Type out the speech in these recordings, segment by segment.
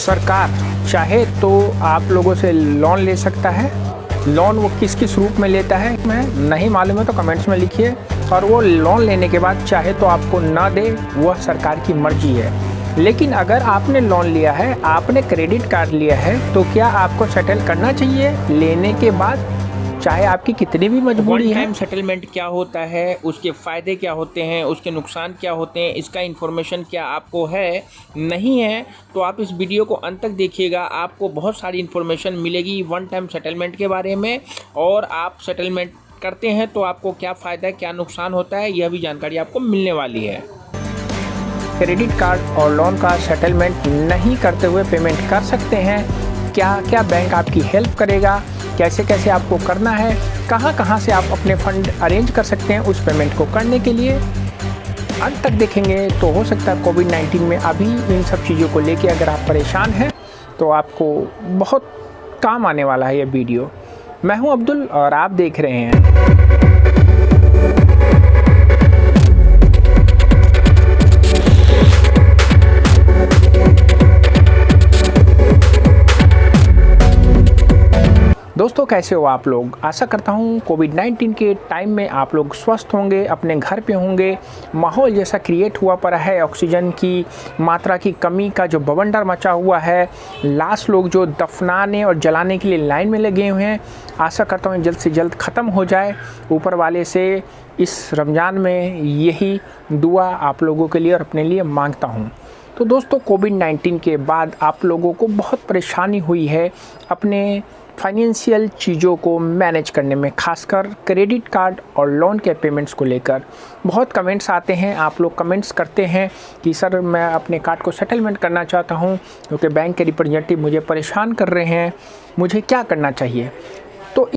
सरकार चाहे तो आप लोगों से लोन ले सकता है। लोन वो किस किस रूप में लेता है मैं नहीं मालूम है तो कमेंट्स में लिखिए। और वो लोन लेने के बाद चाहे तो आपको ना दे, वह सरकार की मर्जी है। लेकिन अगर आपने लोन लिया है, आपने क्रेडिट कार्ड लिया है, तो क्या आपको सेटल करना चाहिए लेने के बाद, चाहे आपकी कितनी भी मजबूरी है। टाइम सेटलमेंट क्या होता है, उसके फ़ायदे क्या होते हैं, उसके नुकसान क्या होते हैं, इसका इन्फॉर्मेशन क्या आपको है नहीं है, तो आप इस वीडियो को अंत तक देखिएगा। आपको बहुत सारी इन्फॉर्मेशन मिलेगी वन टाइम सेटलमेंट के बारे में, और आप सेटलमेंट करते हैं तो आपको क्या फ़ायदा है, क्या नुकसान होता है, यह भी जानकारी आपको मिलने वाली है। क्रेडिट कार्ड और लोन का सेटलमेंट नहीं करते हुए पेमेंट कर सकते हैं। क्या क्या बैंक आपकी हेल्प करेगा, कैसे कैसे आपको करना है, कहाँ कहाँ से आप अपने फ़ंड अरेंज कर सकते हैं उस पेमेंट को करने के लिए, अंत तक देखेंगे तो हो सकता है कोविड-19 में अभी इन सब चीज़ों को लेके अगर आप परेशान हैं तो आपको बहुत काम आने वाला है ये वीडियो। मैं हूं अब्दुल और आप देख रहे हैं। दोस्तों कैसे हो आप लोग। आशा करता हूँ कोविड-19 के टाइम में आप लोग स्वस्थ होंगे, अपने घर पे होंगे। माहौल जैसा क्रिएट हुआ पड़ा है, ऑक्सीजन की मात्रा की कमी का जो बवंडर मचा हुआ है, लाश लोग जो दफनाने और जलाने के लिए लाइन में लगे हुए हैं, आशा करता हूँ जल्द से जल्द ख़त्म हो जाए। ऊपर वाले से इस रमज़ान में यही दुआ आप लोगों के लिए और अपने लिए मांगता हूँ। तो दोस्तों कोविड-19 के बाद आप लोगों को बहुत परेशानी हुई है अपने फाइनेंशियल चीज़ों को मैनेज करने में, खासकर क्रेडिट कार्ड और लोन के पेमेंट्स को लेकर। बहुत कमेंट्स आते हैं, आप लोग कमेंट्स करते हैं कि सर मैं अपने कार्ड को सेटलमेंट करना चाहता हूं क्योंकि बैंक के रिप्रेजेंटेटिव मुझे परेशान कर रहे हैं, मुझे क्या करना चाहिए। तो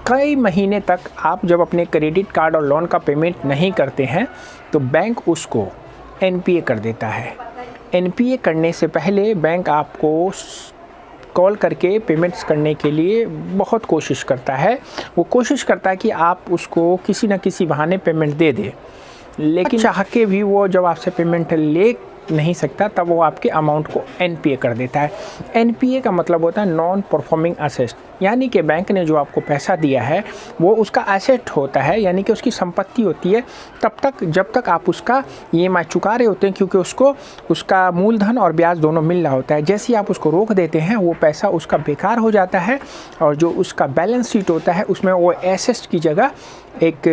कई महीने तक आप जब अपने क्रेडिट कार्ड और लोन का पेमेंट नहीं करते हैं तो बैंक उसको NPA कर देता है। NPA करने से पहले बैंक आपको कॉल करके पेमेंट्स करने के लिए बहुत कोशिश करता है। वो कोशिश करता है कि आप उसको किसी न किसी बहाने पेमेंट दे दे, लेकिन चाह के भी वो जब आपसे पेमेंट ले नहीं सकता तब वो आपके अमाउंट को NPA कर देता है। NPA का मतलब होता है नॉन परफॉर्मिंग एसेट, यानी कि बैंक ने जो आपको पैसा दिया है वो उसका एसेट होता है, यानी कि उसकी संपत्ति होती है तब तक जब तक आप उसका EMI चुका रहे होते हैं, क्योंकि उसको उसका मूलधन और ब्याज दोनों मिल रहा होता है। जैसे ही आप उसको रोक देते हैं वो पैसा उसका बेकार हो जाता है और जो उसका बैलेंस शीट होता है उसमें वो एसेट की जगह एक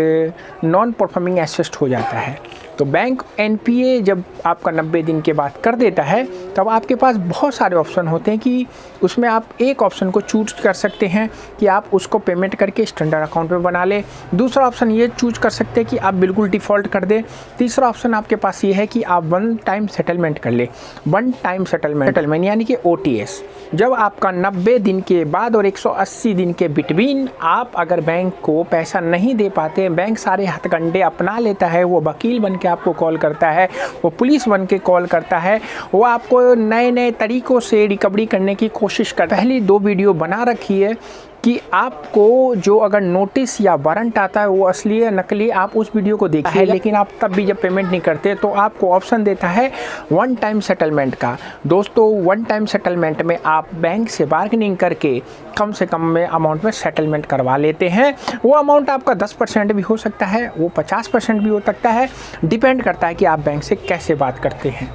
नॉन परफॉर्मिंग एसेट हो जाता है। तो बैंक NPA जब आपका 90 दिन के बाद कर देता है तब आपके पास बहुत सारे ऑप्शन होते हैं कि उसमें आप एक ऑप्शन को चूज कर सकते हैं कि आप उसको पेमेंट करके स्टैंडर्ड अकाउंट में बना ले। दूसरा ऑप्शन ये चूज कर सकते हैं कि आप बिल्कुल डिफ़ॉल्ट कर दें। तीसरा ऑप्शन आपके पास ये है कि आप वन टाइम सेटलमेंट कर ले। वन टाइम सेटलमेंट यानी कि OTS, जब आपका 90 दिन के बाद और 180 दिन के बिटवीन आप अगर बैंक को पैसा नहीं दे पाते, बैंक सारे हथकंडे अपना लेता है, वो वकील बन के आपको कॉल करता है, वो पुलिस बन के कॉल करता है, वो आपको नए नए तरीक़ों से रिकवरी करने की कोशिश कर। पहली 2 वीडियो बना रखी है कि आपको जो अगर नोटिस या वारंट आता है वो असली है नकली, आप उस वीडियो को देखिए। लेकिन आप तब भी जब पेमेंट नहीं करते तो आपको ऑप्शन देता है वन टाइम सेटलमेंट का। दोस्तों वन टाइम सेटलमेंट में आप बैंक से बार्गेनिंग करके कम से कम में अमाउंट में सेटलमेंट करवा लेते हैं। वो अमाउंट आपका 10% भी हो सकता है, वो 50% भी हो सकता है, डिपेंड करता है कि आप बैंक से कैसे बात करते हैं।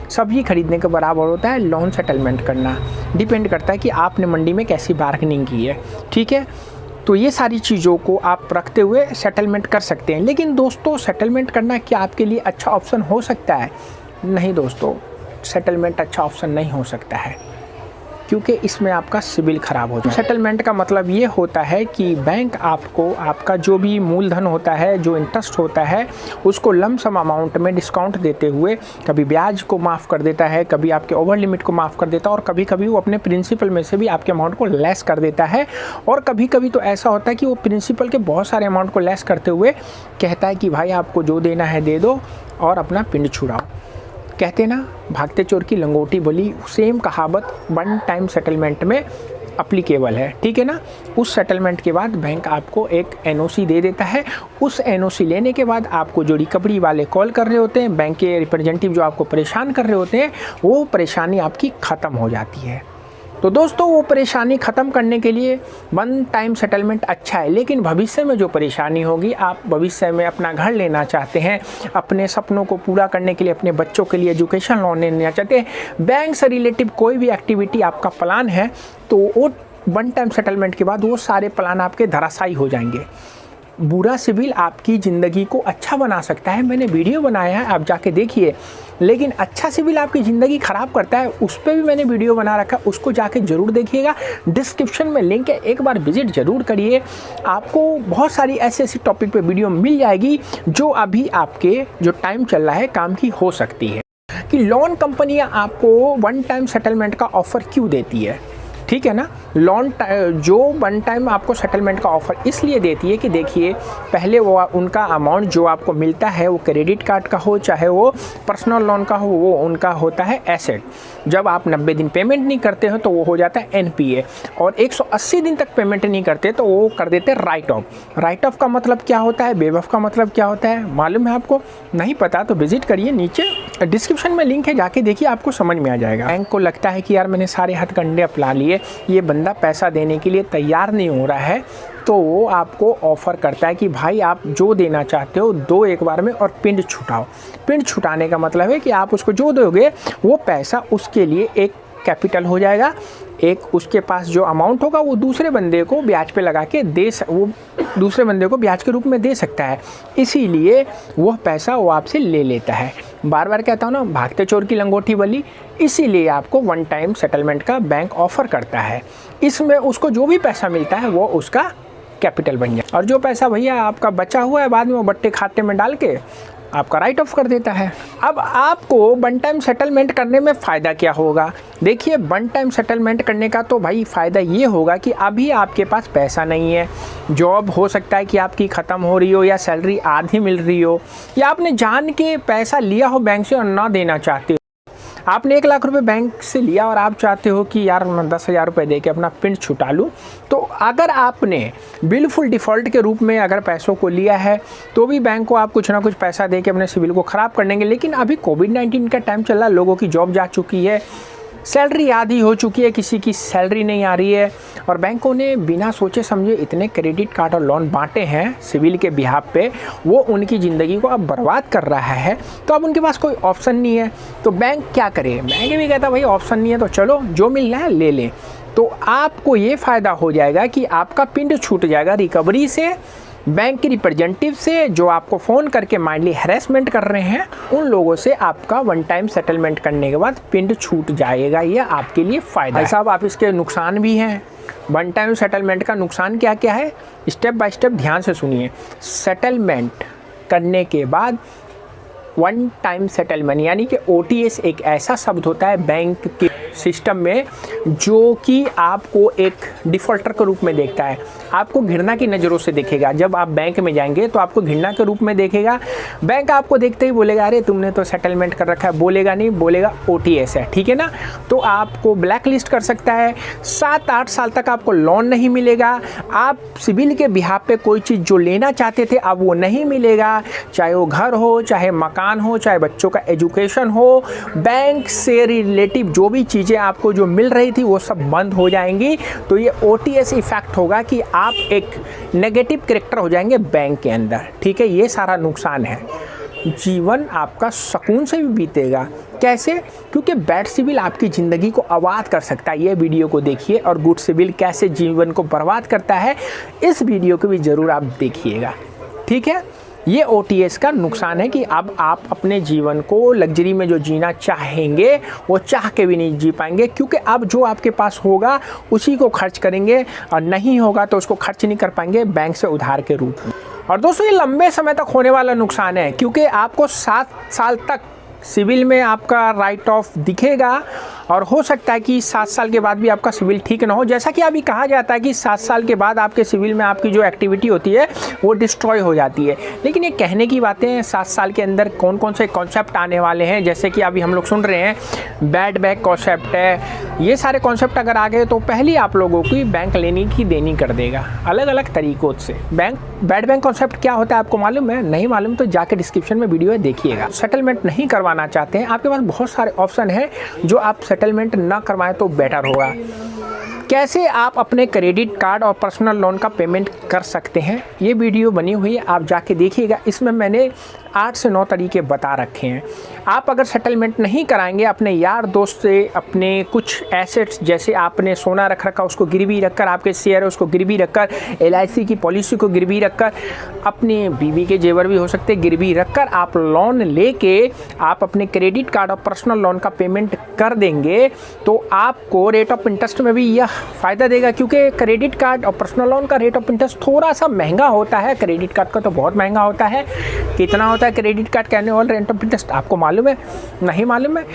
सब्जी खरीदने के बराबर होता है लोन सेटलमेंट करना, डिपेंड करता है कि आपने मंडी में कैसी बार्गेनिंग की है। ठीक है, तो ये सारी चीज़ों को आप रखते हुए सेटलमेंट कर सकते हैं। लेकिन दोस्तों सेटलमेंट करना क्या आपके लिए अच्छा ऑप्शन हो सकता है? नहीं दोस्तों, सेटलमेंट अच्छा ऑप्शन नहीं हो सकता है क्योंकि इसमें आपका सिबिल ख़राब हो जाए। सेटलमेंट का मतलब ये होता है कि बैंक आपको आपका जो भी मूलधन होता है, जो इंटरेस्ट होता है, उसको लमसम अमाउंट में डिस्काउंट देते हुए कभी ब्याज को माफ़ कर देता है, कभी आपके ओवर लिमिट को माफ़ कर देता है, और कभी कभी वो अपने प्रिंसिपल में से भी आपके अमाउंट को लेस कर देता है। और कभी कभी तो ऐसा होता है कि वो प्रिंसिपल के बहुत सारे अमाउंट को लेस करते हुए कहता है कि भाई आपको जो देना है दे दो और अपना पिंड छुड़ाओ। कहते ना भागते चोर की लंगोटी बोली, सेम कहावत वन टाइम सेटलमेंट में अप्लीकेबल है, ठीक है ना। उस सेटलमेंट के बाद बैंक आपको एक एनओसी दे देता है। उस एनओसी लेने के बाद आपको जो रिकवरी वाले कॉल कर रहे होते हैं, बैंक के रिप्रेजेंटेटिव जो आपको परेशान कर रहे होते हैं, वो परेशानी आपकी ख़त्म हो जाती है। तो दोस्तों, वो परेशानी ख़त्म करने के लिए वन टाइम सेटलमेंट अच्छा है, लेकिन भविष्य में जो परेशानी होगी, आप भविष्य में अपना घर लेना चाहते हैं, अपने सपनों को पूरा करने के लिए अपने बच्चों के लिए एजुकेशन लोन लेना चाहते हैं, बैंक से रिलेटिव कोई भी एक्टिविटी आपका प्लान है, तो वो वन टाइम सेटलमेंट के बाद वो सारे प्लान आपके धराशायी हो जाएंगे। बुरा सिविल आपकी ज़िंदगी को अच्छा बना सकता है, मैंने वीडियो बनाया है, आप जाके देखिए। लेकिन अच्छा सिविल आपकी ज़िंदगी ख़राब करता है, उस पर भी मैंने वीडियो बना रखा, उसको जाके ज़रूर देखिएगा। डिस्क्रिप्शन में लिंक है, एक बार विजिट ज़रूर करिए। आपको बहुत सारी ऐसी टॉपिक पे वीडियो मिल जाएगी जो अभी आपके जो टाइम चल रहा है काम की हो सकती है। कि लोन कंपनियाँ आपको वन टाइम सेटलमेंट का ऑफ़र क्यों देती है, ठीक है ना। जो वन टाइम आपको सेटलमेंट का ऑफ़र इसलिए देती है कि देखिए, पहले वो उनका अमाउंट जो आपको मिलता है, वो क्रेडिट कार्ड का हो चाहे वो पर्सनल लोन का हो, वो उनका होता है एसेट। जब आप 90 दिन पेमेंट नहीं करते हो तो वो हो जाता है एनपीए, और 180 दिन तक पेमेंट नहीं करते तो वो कर देते हैं राइट ऑफ। राइट ऑफ का मतलब क्या होता है, बेवफ का मतलब क्या होता है, मालूम है आपको? नहीं पता तो विजिट करिए, नीचे डिस्क्रिप्शन में लिंक है, जाके देखिए, आपको समझ में आ जाएगा। बैंक को लगता है कि यार मैंने सारे हथकंडे अपना लिए, ये बंदा पैसा देने के लिए तैयार नहीं हो रहा है, तो वो आपको ऑफ़र करता है कि भाई आप जो देना चाहते हो दो एक बार में, और पिंड छुटाओ। पिंड छुटाने का मतलब है कि आप उसको जो दोगे वो पैसा उसके लिए एक कैपिटल हो जाएगा, एक उसके पास जो अमाउंट होगा वो दूसरे बंदे को ब्याज पे लगा के वो दूसरे बंदे को ब्याज के रूप में दे सकता है, इसीलिए वह पैसा वो आपसे ले लेता है। बार बार कहता हूँ ना, भागते चोर की लंगोटी बली, इसीलिए आपको वन टाइम सेटलमेंट का बैंक ऑफ़र करता है। इसमें उसको जो भी पैसा मिलता है वो उसका कैपिटल बन जाए, और जो पैसा भैया आपका बचा हुआ है बाद में वो बट्टे खाते में डाल के आपका राइट ऑफ कर देता है। अब आपको वन टाइम सेटलमेंट करने में फ़ायदा क्या होगा? देखिए, वन टाइम सेटलमेंट करने का तो भाई फ़ायदा ये होगा कि अभी आपके पास पैसा नहीं है, जॉब हो सकता है कि आपकी ख़त्म हो रही हो, या सैलरी आधी मिल रही हो, या आपने जान के पैसा लिया हो बैंक से और ना देना चाहते हो। आपने 1 लाख रुपए बैंक से लिया और आप चाहते हो कि यार मैं 10,000 रुपये दे के अपना पिंड छुटा लूँ, तो अगर आपने बिल्कुल डिफ़ॉल्ट के रूप में अगर पैसों को लिया है तो भी बैंक को आप कुछ ना कुछ पैसा दे के अपने सिविल को ख़राब कर देंगे। लेकिन अभी कोविड-19 का टाइम चल रहा है, लोगों की जॉब जा चुकी है, सैलरी आधी हो चुकी है, किसी की सैलरी नहीं आ रही है, और बैंकों ने बिना सोचे समझे इतने क्रेडिट कार्ड और लोन बांटे हैं सिविल के बिहाफ पे, वो उनकी ज़िंदगी को अब बर्बाद कर रहा है। तो अब उनके पास कोई ऑप्शन नहीं है, तो बैंक क्या करे? बैंक भी कहता भाई ऑप्शन नहीं है तो चलो जो मिल रहा है ले लें। तो आपको ये फ़ायदा हो जाएगा कि आपका पिंड छूट जाएगा रिकवरी से, बैंक के रिप्रेजेंटेटिव से जो आपको फ़ोन करके माइंडली हैरेसमेंट कर रहे हैं, उन लोगों से आपका वन टाइम सेटलमेंट करने के बाद पिंड छूट जाएगा। ये आपके लिए फ़ायदा है। साहब, आप इसके नुकसान भी हैं। वन टाइम सेटलमेंट का नुकसान क्या क्या है, स्टेप बाय स्टेप ध्यान से सुनिए। सेटलमेंट करने के बाद वन टाइम सेटलमेंट यानी कि ओटीएस एक ऐसा शब्द होता है बैंक के सिस्टम में जो कि आपको एक डिफ़ॉल्टर के रूप में देखता है, आपको घृणा की नज़रों से देखेगा। जब आप बैंक में जाएंगे तो आपको घृणा के रूप में देखेगा। बैंक आपको देखते ही बोलेगा अरे तुमने तो सेटलमेंट कर रखा है, बोलेगा नहीं, बोलेगा ओटीएस है, ठीक है ना। तो आपको ब्लैक लिस्ट कर सकता है, 7-8 साल तक आपको लोन नहीं मिलेगा। आप सिविल के बिहाफ पे कोई चीज़ जो लेना चाहते थे अब वो नहीं मिलेगा, चाहे वो घर हो, चाहे मकान हो, चाहे बच्चों का एजुकेशन हो। बैंक से रिलेटिव जो भी चीज़ें आपको जो मिल रही थी वो सब बंद हो जाएंगी। तो ये ओटीएस इफेक्ट होगा कि आप एक नेगेटिव कैरेक्टर हो जाएंगे बैंक के अंदर, ठीक है। ये सारा नुकसान है। जीवन आपका सुकून से भी बीतेगा। कैसे? क्योंकि बैड सिविल आपकी ज़िंदगी को आबाद कर सकता है। ये वीडियो को देखिए, और गुड सिविल कैसे जीवन को बर्बाद करता है इस वीडियो को भी ज़रूर आप देखिएगा, ठीक है। ये ओटीएस का नुकसान है कि अब आप अपने जीवन को लग्जरी में जो जीना चाहेंगे वो चाह के भी नहीं जी पाएंगे, क्योंकि अब जो आपके पास होगा उसी को खर्च करेंगे, और नहीं होगा तो उसको खर्च नहीं कर पाएंगे बैंक से उधार के रूप में। और दोस्तों, ये लंबे समय तक होने वाला नुकसान है, क्योंकि आपको 7 साल तक सिविल में आपका राइट ऑफ दिखेगा, और हो सकता है कि 7 साल के बाद भी आपका सिविल ठीक ना हो। जैसा कि अभी कहा जाता है कि 7 साल के बाद आपके सिविल में आपकी जो एक्टिविटी होती है वो डिस्ट्रॉय हो जाती है, लेकिन ये कहने की बातें हैं। 7 साल के अंदर कौन कौन से कॉन्सेप्ट आने वाले हैं, जैसे कि अभी हम लोग सुन रहे हैं बैड बैंक कॉन्सेप्ट है, ये सारे कॉन्सेप्ट अगर आ गए तो पहले आप लोगों की बैंक लेने की देनी कर देगा अलग अलग तरीक़ों से। बैड बैंक कॉन्सेप्ट क्या होता है आपको मालूम है? नहीं मालूम तो जाके डिस्क्रिप्शन में वीडियो है, देखिएगा। सेटलमेंट नहीं करवाना चाहते हैं, आपके पास बहुत सारे ऑप्शन हैं जो आप सेटलमेंट ना करवाएं तो बेटर होगा। कैसे आप अपने क्रेडिट कार्ड और पर्सनल लोन का पेमेंट कर सकते हैं, ये वीडियो बनी हुई है, आप जाके देखिएगा। इसमें मैंने 8 से 9 तरीके बता रखे हैं। आप अगर सेटलमेंट नहीं कराएंगे अपने यार दोस्त से अपने कुछ एसेट्स, जैसे आपने सोना रख रखा उसको गिरवी रखकर, आपके शेयर है उसको गिरवी रखकर, LIC की पॉलिसी को गिरवी रखकर, अपने बीवी के जेवर भी हो सकते गिरवी रखकर आप लोन लेके आप अपने क्रेडिट कार्ड और पर्सनल लोन का पेमेंट कर देंगे तो आपको रेट ऑफ इंटरेस्ट में भी यह फ़ायदा देगा, क्योंकि क्रेडिट कार्ड और पर्सनल लोन का रेट ऑफ इंटरेस्ट थोड़ा सा महंगा होता है। क्रेडिट कार्ड का तो बहुत महंगा होता है। कितना होता है क्रेडिट कार्ड का एनुअल रेट ऑफ इंटरेस्ट आपको मालूम है? नहीं मालूम है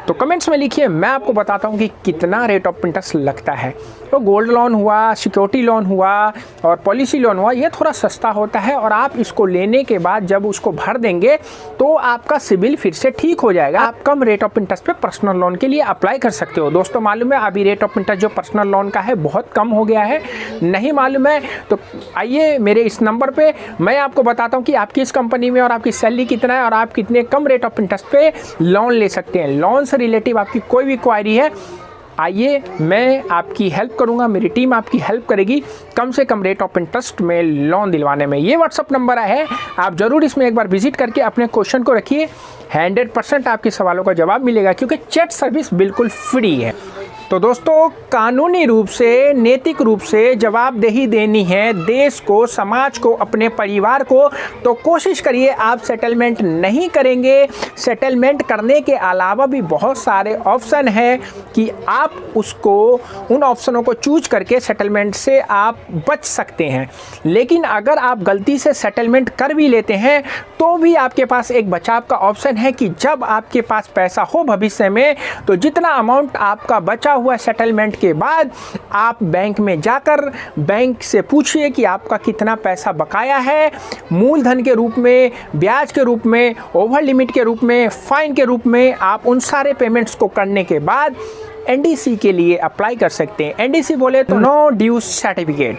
तो कमेंट्स में लिखिए, मैं आपको बताता हूँ कि कितना रेट ऑफ इंटरेस्ट लगता है। तो गोल्ड लोन हुआ, सिक्योरिटी लोन हुआ और पॉलिसी लोन हुआ, ये थोड़ा सस्ता होता है और आप इसको लेने के बाद जब उसको भर देंगे तो आपका सिबिल फिर से ठीक हो जाएगा। आप कम रेट ऑफ इंटरेस्ट पे पर्सनल लोन के लिए अप्लाई कर सकते हो। दोस्तों मालूम है अभी रेट ऑफ इंटरेस्ट जो पर्सनल लोन का है बहुत कम हो गया है? नहीं मालूम है तो आइए मेरे इस नंबर पे मैं आपको बताता हूँ कि आपकी इस कंपनी में और आपकी सैलरी कितना है और आप कितने कम रेट ऑफ इंटरेस्ट पे लोन ले सकते हैं। लोन से रिलेटिव आपकी कोई भी क्वायरी है, आइए मैं आपकी हेल्प करूंगा, मेरी टीम आपकी हेल्प करेगी कम से कम रेट ऑफ इंटरेस्ट में लोन दिलवाने में। ये व्हाट्सअप नंबर है, आप ज़रूर इसमें एक बार विजिट करके अपने क्वेश्चन को रखिए। 100% आपके सवालों का जवाब मिलेगा, क्योंकि चैट सर्विस बिल्कुल फ्री है। तो दोस्तों कानूनी रूप से, नैतिक रूप से जवाबदेही देनी है देश को, समाज को, अपने परिवार को, तो कोशिश करिए आप सेटलमेंट नहीं करेंगे। सेटलमेंट करने के अलावा भी बहुत सारे ऑप्शन हैं कि आप उसको, उन ऑप्शनों को चूज करके सेटलमेंट से आप बच सकते हैं। लेकिन अगर आप गलती से सेटलमेंट कर भी लेते हैं तो भी आपके पास एक बचाव का ऑप्शन है कि जब आपके पास पैसा हो भविष्य में, तो जितना अमाउंट आपका बचा हुआ सेटलमेंट के बाद आप बैंक में जाकर बैंक से पूछिए कि आपका कितना पैसा बकाया है, मूलधन के रूप में, ब्याज के रूप में, ओवर लिमिट के रूप में, फाइन के रूप में। आप उन सारे पेमेंट्स को करने के बाद NDC के लिए अप्लाई कर सकते हैं। NDC बोले तो नो ड्यूज सर्टिफिकेट।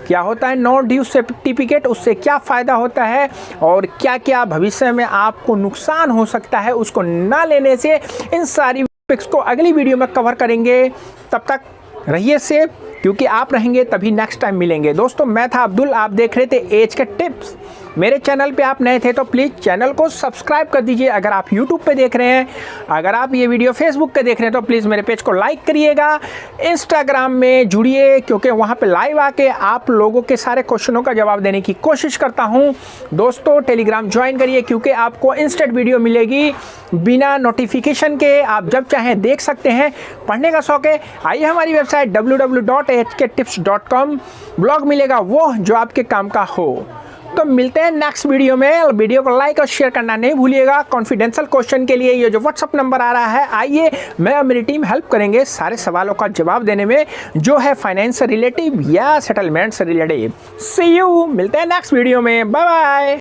क्या होता है नो ड्यूज सर्टिफिकेट? उससे क्या फ़ायदा होता है और क्या क्या भविष्य में आपको नुकसान हो सकता है उसको ना लेने से, इन सारी टॉपिक्स को अगली वीडियो में कवर करेंगे। तब तक रहिए सेफ, क्योंकि आप रहेंगे तभी नेक्स्ट टाइम मिलेंगे। दोस्तों मैं था अब्दुल, आप देख रहे थे एज के टिप्स। मेरे चैनल पे आप नए थे तो प्लीज़ चैनल को सब्सक्राइब कर दीजिए अगर आप यूट्यूब पे देख रहे हैं। अगर आप ये वीडियो फेसबुक पे देख रहे हैं तो प्लीज़ मेरे पेज को लाइक करिएगा। इंस्टाग्राम में जुड़िए, क्योंकि वहाँ पे लाइव आके आप लोगों के सारे क्वेश्चनों का जवाब देने की कोशिश करता हूँ। दोस्तों टेलीग्राम ज्वाइन करिए, क्योंकि आपको इंस्टेंट वीडियो मिलेगी बिना नोटिफिकेशन के, आप जब चाहें देख सकते हैं। पढ़ने का शौक है, आइए हमारी वेबसाइट www.hktips.com, ब्लॉग मिलेगा वो जो आपके काम का हो। तो मिलते हैं नेक्स्ट वीडियो में। वीडियो को लाइक और शेयर करना नहीं भूलिएगा। कॉन्फिडेंशियल क्वेश्चन के लिए ये जो व्हाट्सअप नंबर आ रहा है, आइए मैं और मेरी टीम हेल्प करेंगे सारे सवालों का जवाब देने में, जो है फाइनेंस से रिलेटिव या सेटलमेंट से रिलेटिव। सी यू, मिलते हैं नेक्स्ट वीडियो में। Bye bye.